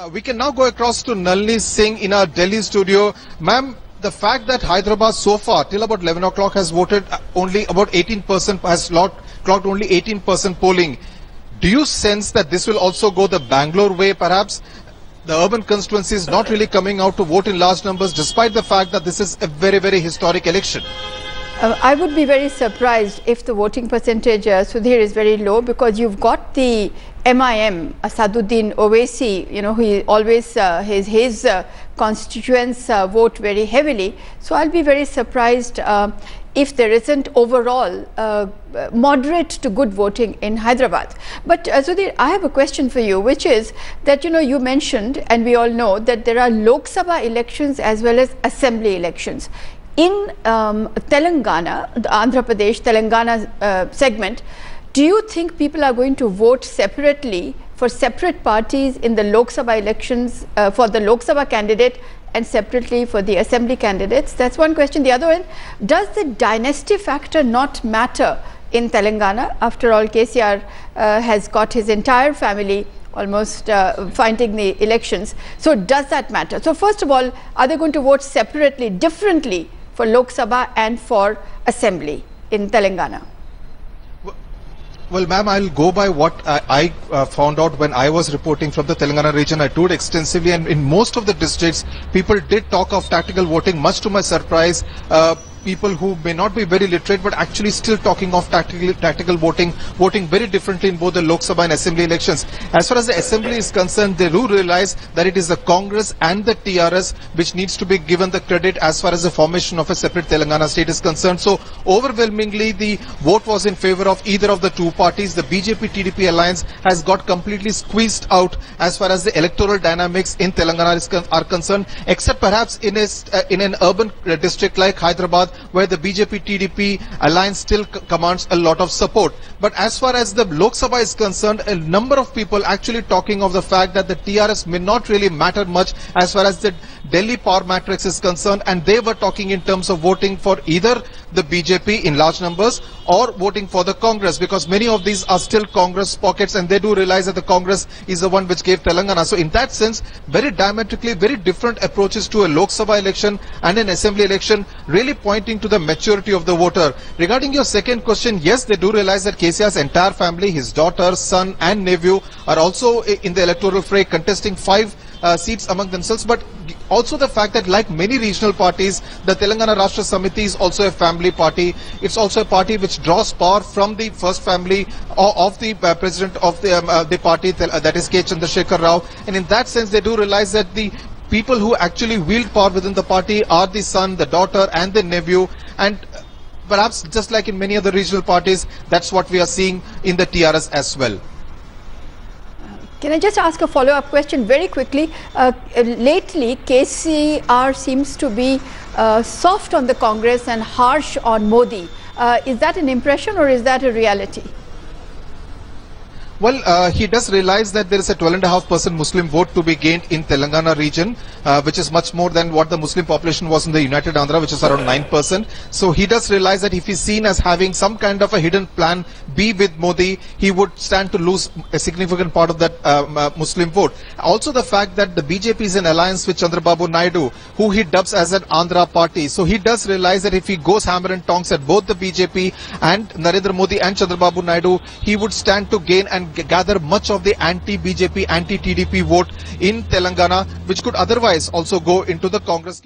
We can now go across to Nalini Singh in our Delhi studio. Ma'am, the fact that Hyderabad so far till about 11 o'clock has voted only about 18%, has clocked only 18% polling. Do you sense that this will also go the Bangalore way perhaps? The urban constituency is not really coming out to vote in large numbers despite the fact that this is a very, very historic election. I would be very surprised if the voting percentage, Sudhir, is very low, because you've got the MIM, Asaduddin Owaisi, he always, his constituents vote very heavily. So I'll be very surprised if there isn't overall moderate to good voting in Hyderabad. But Sudhir, I have a question for you, which is that, you mentioned, and we all know, that there are Lok Sabha elections as well as assembly elections. In Telangana, the Andhra Pradesh, Telangana segment, do you think people are going to vote separately for separate parties in the Lok Sabha elections for the Lok Sabha candidate and separately for the assembly candidates? That's one question. The other one, does the dynasty factor not matter in Telangana? After all, KCR has got his entire family almost fighting the elections. So does that matter? So first of all, are they going to vote separately, differently for Lok Sabha and for assembly in Telangana? Well, ma'am, I'll go by what I found out when I was reporting from the Telangana region. I toured extensively, and in most of the districts, people did talk of tactical voting. Much to my surprise, people who may not be very literate but actually still talking of tactical voting very differently in both the Lok Sabha and assembly elections. As far as the assembly is concerned, they do realize that it is the Congress and the TRS which needs to be given the credit as far as the formation of a separate Telangana state is concerned. So overwhelmingly the vote was in favor of either of the two parties. The BJP-TDP alliance has got completely squeezed out as far as the electoral dynamics in Telangana are concerned, except perhaps in an urban district like Hyderabad, where the BJP-TDP alliance still commands a lot of support. But as far as the Lok Sabha is concerned, a number of people actually talking of the fact that the TRS may not really matter much as far as the Delhi power matrix is concerned, and they were talking in terms of voting for either the BJP in large numbers or voting for the Congress, because many of these are still Congress pockets, and they do realize that the Congress is the one which gave Telangana. So in that sense, very diametrically, very different approaches to a Lok Sabha election and an assembly election, really pointing to the maturity of the voter. Regarding your second question, yes, they do realize that KCR's entire family, his daughter, son and nephew are also in the electoral fray, contesting 5 seats among themselves, but also the fact that, like many regional parties, the Telangana Rashtra Samiti is also a family party. It's also a party which draws power from the first family of the president of the party, that is K. Chandrasekhar Rao. And in that sense, they do realize that the people who actually wield power within the party are the son, the daughter and the nephew. And perhaps just like in many other regional parties, that's what we are seeing in the TRS as well. Can I just ask a follow-up question very quickly? Lately, KCR seems to be soft on the Congress and harsh on Modi. Is that an impression or is that a reality? Well, he does realize that there is a 12.5% Muslim vote to be gained in Telangana region, which is much more than what the Muslim population was in the United Andhra, which is around 9%. So he does realize that if he's seen as having some kind of a hidden plan B with Modi, he would stand to lose a significant part of that Muslim vote. Also the fact that the BJP is in alliance with Chandrababu Naidu, who he dubs as an Andhra party. So he does realize that if he goes hammer and tongs at both the BJP and Narendra Modi and Chandrababu Naidu, he would stand to gain and gather much of the anti-BJP, anti-TDP vote in Telangana, which could otherwise also go into the Congress.